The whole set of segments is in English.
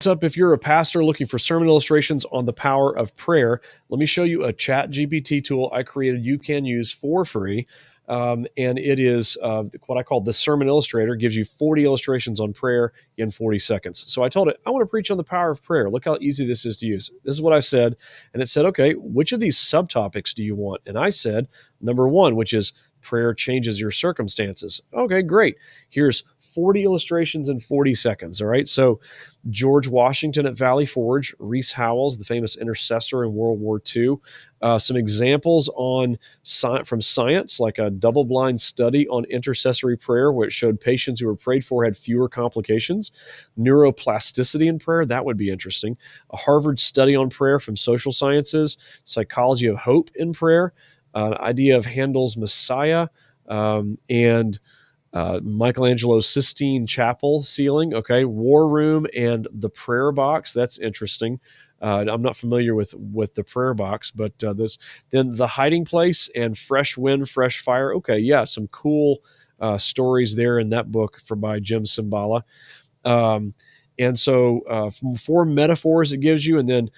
up? If you're a pastor looking for sermon illustrations on the power of prayer, let me show you a chat GPT tool I created you can use for free. And it is what I call the Sermon Illustrator. Gives you 40 illustrations on prayer in 40 seconds. So I told it, I want to preach on the power of prayer. Look how easy this is to use. This is what I said. And it said, okay, which of these subtopics do you want? And I said, number one, which is prayer changes your circumstances. Okay, great. Here's 40 illustrations in 40 seconds. All right. So George Washington at Valley Forge, Rees Howells, the famous intercessor in World War II. Some examples from science, like a double-blind study on intercessory prayer, where it showed patients who were prayed for had fewer complications. Neuroplasticity in prayer, that would be interesting. A Harvard study on prayer from social sciences. Psychology of hope in prayer. An idea of Handel's Messiah, and Michelangelo's Sistine Chapel ceiling. Okay, War Room and the Prayer Box. That's interesting. I'm not familiar with the Prayer Box, but then the Hiding Place and Fresh Wind, Fresh Fire. Okay, yeah, some cool stories there in that book by Jim Cymbala. And so 4 metaphors it gives you, and then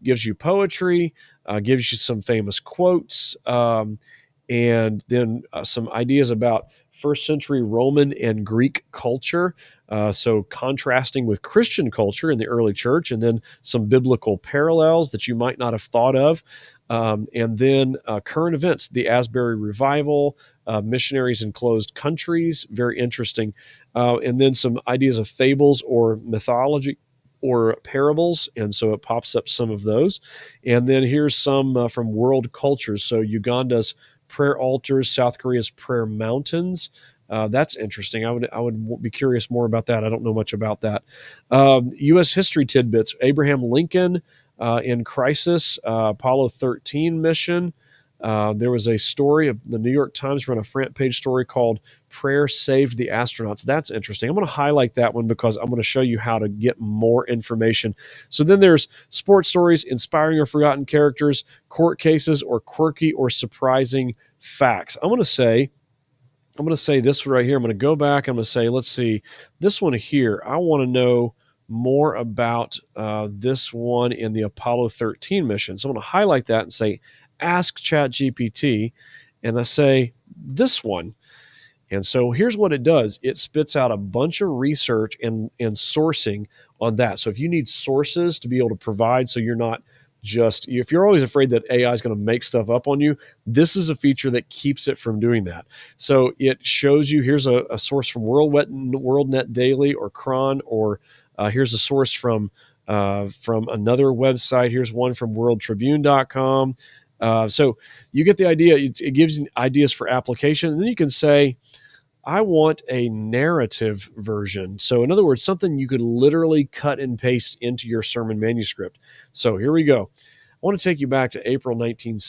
gives you poetry, gives you some famous quotes, and then some ideas about first century Roman and Greek culture. So contrasting with Christian culture in the early church, and then some biblical parallels that you might not have thought of. And then current events, the Asbury Revival, missionaries in closed countries, very interesting. And then some ideas of fables or mythology or parables. And so it pops up some of those. And then here's some from world cultures. So Uganda's prayer altars, South Korea's prayer mountains. That's interesting. I would be curious more about that. I don't know much about that. U.S. history tidbits: Abraham Lincoln in crisis, Apollo 13 mission. There was a story of the New York Times ran a front page story called "Prayer Saved the Astronauts." That's interesting. I'm going to highlight that one because I'm going to show you how to get more information. So then there's sports stories, inspiring or forgotten characters, court cases, or quirky or surprising facts. I'm going to say this right here. I'm going to go back. I'm going to say, let's see, this one here. I want to know more about this one in the Apollo 13 mission. So I'm going to highlight that and say, ask ChatGPT. And I say, this one. And so here's what it does. It spits out a bunch of research and sourcing on that. So if you need sources to be able to provide, so you're not if you're always afraid that AI is going to make stuff up on you, this is a feature that keeps it from doing that. So it shows you, here's a source from WorldNet Daily or Cron, or here's a source from another website. Here's one from worldtribune.com. So you get the idea. It gives you ideas for application. And then you can say, I want a narrative version. So in other words, something you could literally cut and paste into your sermon manuscript. So here we go. I want to take you back to April 1970.